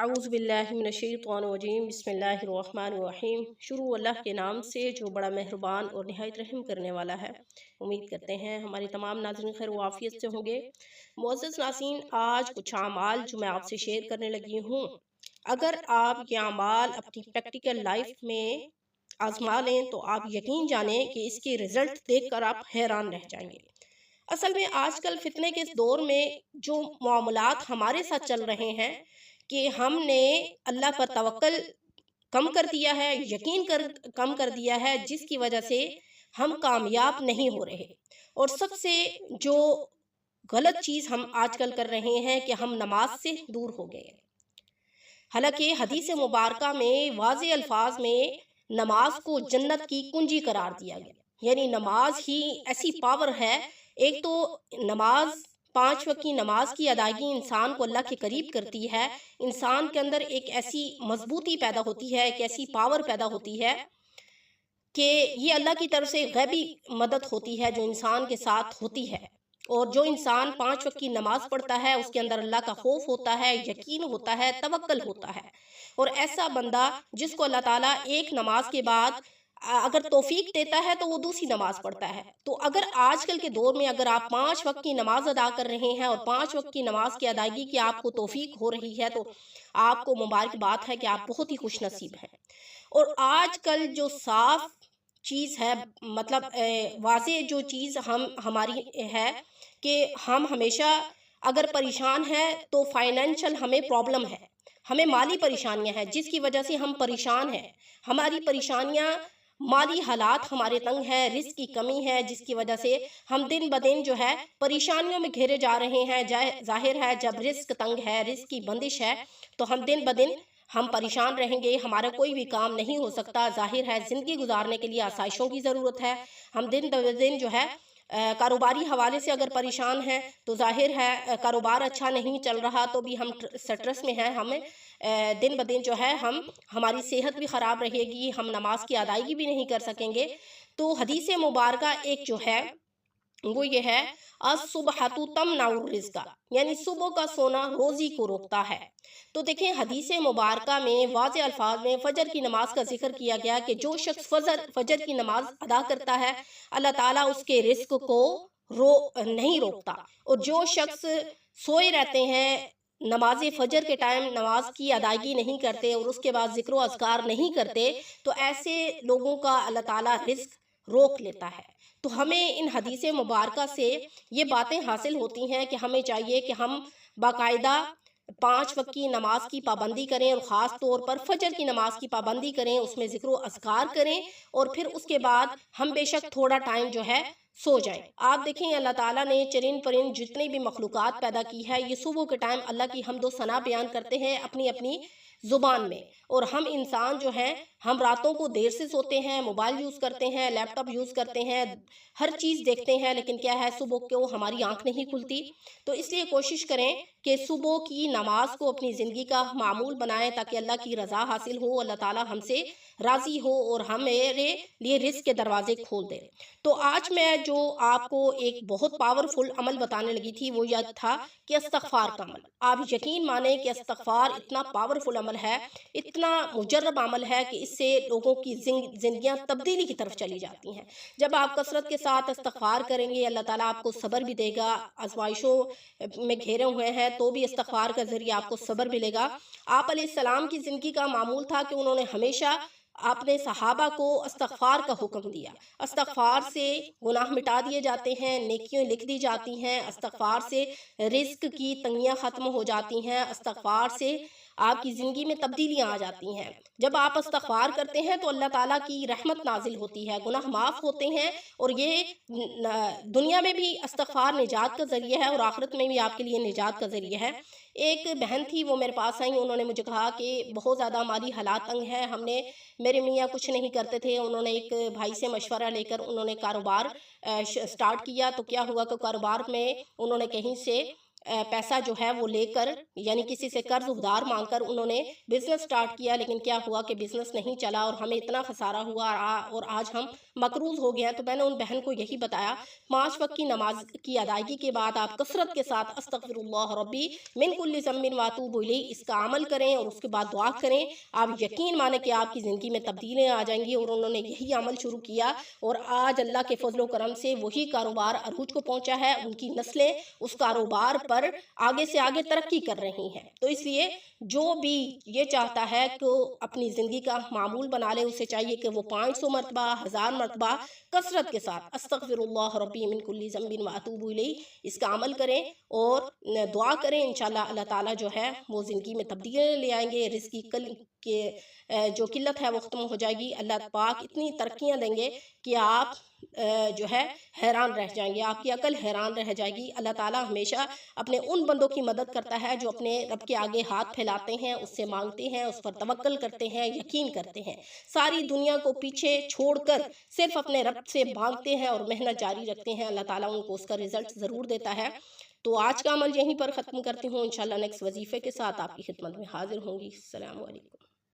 अऊज़ु बिल्लाहि मिनश्शैतानिर्रजीम बिस्मिल्लाहिर्रहमानिर्रहीम। शुरू अल्लाह के नाम से जो बड़ा मेहरबान और निहायत रहम करने वाला है। उम्मीद करते हैं हमारे तमाम नाज़रीन खैर वाफियत से होंगे। मुअज़्ज़ज़ नाज़रीन, आज कुछ अमाल जो मैं आपसे शेयर करने लगी हूँ, अगर आप ये अमाल अपनी प्रैक्टिकल लाइफ में आजमा लें तो आप यकीन जानें कि इसके रिजल्ट देखकर आप हैरान रह जाएंगे। असल में आजकल फितने के इस दौर में जो मामलात हमारे साथ चल रहे हैं कि हमने अल्लाह पर तवक्ल कम कर दिया है, यकीन कर कम कर दिया है, जिसकी वजह से हम कामयाब नहीं हो रहे। और सबसे जो गलत चीज़ हम आजकल कर रहे हैं कि हम नमाज से दूर हो गए। हालांकि हदीस मुबारका में वाज़े अल्फाज में नमाज को जन्नत की कुंजी करार दिया गया, यानी नमाज ही ऐसी पावर है। एक तो नमाज, 5 वक्त की नमाज की अदायगी इंसान को अल्लाह के करीब करती है। इंसान के अंदर एक ऐसी मजबूती पैदा होती है, एक ऐसी पावर पैदा होती है कि ये अल्लाह की तरफ से गैबी मदद होती है जो इंसान के साथ होती है। और जो इंसान 5 वक्त की नमाज पढ़ता है उसके अंदर अल्लाह का खौफ होता है, यकीन होता है, तवक्कल होता है। और ऐसा बंदा जिसको अल्लाह ताला एक नमाज के बाद अगर तौफीक देता है तो वो दूसरी नमाज पढ़ता है। तो अगर आजकल के दौर में अगर आप 5 वक्त की नमाज अदा कर रहे हैं और 5 वक्त की नमाज की अदायगी की आपको तौफीक हो रही है तो आपको मुबारकबाद है कि आप बहुत ही खुश नसीब हैं। और आजकल जो साफ चीज़ है, मतलब वाज़े जो चीज़ हमारी है कि हम हमेशा अगर परेशान हैं तो फाइनेंशियल हमें प्रॉब्लम है, हमें माली परेशानियां हैं जिसकी वजह से हम परेशान हैं। हमारी परेशानियां माली हालात हमारे तंग है, रिस्क की कमी है, जिसकी वजह से हम दिन ब दिन जो है परेशानियों में घिरे जा रहे हैं। जाहिर है जब रिस्क तंग है, रिस्क की बंदिश है, तो हम दिन ब दिन हम परेशान रहेंगे, हमारा कोई भी काम नहीं हो सकता। जाहिर है ज़िंदगी गुजारने के लिए आसाइशों की ज़रूरत है। हम दिन ब दिन जो है कारोबारी हवाले से अगर परेशान हैं तो जाहिर है कारोबार अच्छा नहीं चल रहा तो भी हम स्ट्रेस में हैं। हमें दिन ब दिन जो है हमारी सेहत भी ख़राब रहेगी, हम नमाज की अदायगी भी नहीं कर सकेंगे। तो हदीस मुबारका एक जो है वो ये है, असुबहतु तमनउर रिज़्क़ा, यानी सुबह का सोना रोज़ी को रोकता है। तो देखें हदीस मुबारका में वाज़े अल्फाज में फ़जर की नमाज का जिक्र किया गया कि जो शख्स फ़जर की नमाज अदा करता है अल्लाह ताला उसके रिस्क को नहीं रोकता। और जो शख्स सोए रहते हैं, नमाज फ़जर के टाइम नमाज की अदायगी नहीं करते और उसके बाद ज़िक्र व अज़कार नहीं करते, तो ऐसे लोगों का अल्लाह ताला रिस्क रोक लेता है। तो हमें इन हदीस मुबारका से ये बातें हासिल होती हैं कि हमें चाहिए कि हम बाकायदा 5 वक्त की नमाज की पाबंदी करें और ख़ास तौर पर फ़जर की नमाज की पाबंदी करें, उसमें ज़िक्र व अज़कार करें और फिर उसके बाद हम बेशक थोड़ा टाइम जो है सो जाएं। आप देखें अल्लाह ताला ने चरिंद परिंद जितनी भी मखलूक़ात पैदा की है, ये सुबह के टाइम अल्लाह की हम्द व सना बयान करते हैं अपनी अपनी ज़ुबान में। और हम इंसान जो हैं हम रातों को देर से सोते हैं, मोबाइल यूज़ करते हैं, लैपटॉप यूज़ करते हैं, हर चीज़ देखते हैं, लेकिन क्या है सुबह को हमारी आंख नहीं खुलती। तो इसलिए कोशिश करें कि सुबह की नमाज को अपनी ज़िंदगी का मामूल बनाएं ताकि अल्लाह की रज़ा हासिल हो, अल्लाह ताला हमसे राज़ी हो और हमारे लिए रिज़्क़ के दरवाजे खोल दे। तो आज मैं जो आपको एक बहुत पावरफुल अमल बताने लगी थी वो यह था कि इस्तिग़फ़ार का अमल। आप यकीन माने कि इस्तिग़फ़ार इतना पावरफुल अमल है, इतना मुजर्रब अमल है कि इससे लोगों की ज़िंदगियाँ तब्दीली की तरफ चली जाती हैं। जब आप कसरत के साथ इस्तिग़फ़ार करेंगे अल्लाह ताला आपको सब्र भी देगा। आज़माइशों में घिरे हुए हैं तो भी इस्तिग़फ़ार का ज़रिए आपको सब्र मिलेगा। आप अलैहिस्सलाम की ज़िंदगी का मामूल था कि उन्होंने हमेशा आपने सहाबा को इस्तिग़फ़ार का हुक्म दिया। इस्तिग़फ़ार से गुनाह मिटा दिए जाते हैं, नेकियां लिख दी जाती हैं, इस्तिग़फ़ार से रिज़्क़ की तंगियां ख़त्म हो जाती हैं, इस्तिग़फ़ार से आपकी ज़िंदगी में तब्दीलियां आ जाती हैं। जब आप इस्तिग़फ़ार करते हैं तो अल्लाह ताला की रहमत नाजिल होती है, गुनाह माफ़ होते हैं। और ये दुनिया में भी इस्तिग़फ़ार निजात का ज़रिया है और आखिरत में भी आपके लिए निजात का ज़रिया है। एक बहन थी, वो मेरे पास आई, उन्होंने मुझे कहा कि बहुत ज़्यादा हमारी हालात तंग है, हमने मेरे मियाँ कुछ नहीं करते थे, उन्होंने एक भाई से मशवरा लेकर उन्होंने कारोबार स्टार्ट किया। तो क्या हुआ कि कारोबार में उन्होंने कहीं से पैसा जो है वो लेकर, यानी किसी से कर्ज उधार मांगकर उन्होंने बिज़नेस स्टार्ट किया, लेकिन क्या हुआ कि बिज़नेस नहीं चला और हमें इतना खसारा हुआ और आज हम मकरूज़ हो गए हैं। तो मैंने उन बहन को यही बताया, 5 वक्त की नमाज की अदायगी के बाद आप कसरत के साथ अस्तगफिरुल्लाह रब्बी मिन कुल्ली ज़म्बिन व अतूबु इलैह इसका अमल करें और उसके बाद दुआ करें। आप यकीन माने कि आपकी ज़िंदगी में तब्दीलियाँ आ जाएंगी। और उन्होंने यही अमल शुरू किया और आज अल्लाह के फजल करम से वही कारोबार अरूज को पहुँचा है। उनकी नस्लें उस कारोबार पर आगे से आगे तरक्की कर रही हैं। तो इसलिए जो भी ये चाहता है कि अपनी ज़िंदगी का मामूल बना ले, उसे चाहिए कि वो 500 मरतबा, 1000 मरतबा कसरत के साथ अस्तगफिरुल्लाह रब्बी मिन कुल्ली ज़म्बिन व अतूबु इलैह इसका अमल करें और दुआ करें। इंशाअल्लाह अल्लाह ताला जो है वो ज़िंदगी में तब्दीली ले आएंगे। रिज़्क़ की जो किल्लत है वो ख़त्म हो जाएगी। अल्लाह पाक इतनी तरक्कियाँ देंगे कि आप जो है हैरान रह जाएंगे, आपकी अकल हैरान रह जाएगी। अल्लाह ताला हमेशा अपने उन बंदों की मदद करता है जो अपने रब के आगे हाथ फैलाते हैं, उससे मांगते हैं, उस पर तवक्कल करते हैं, यकीन करते हैं, सारी दुनिया को पीछे छोड़कर सिर्फ अपने रब से मांगते हैं और मेहनत जारी रखते हैं। अल्लाह ताला उनको उसका रिजल्ट ज़रूर देता है। तो आज का अमल यहीं पर ख़त्म करती हूँ। इंशाल्लाह नेक्स्ट वजीफ़े के साथ आपकी खिदमत में हाजिर होंगी। अस्सलामु अलैकुम।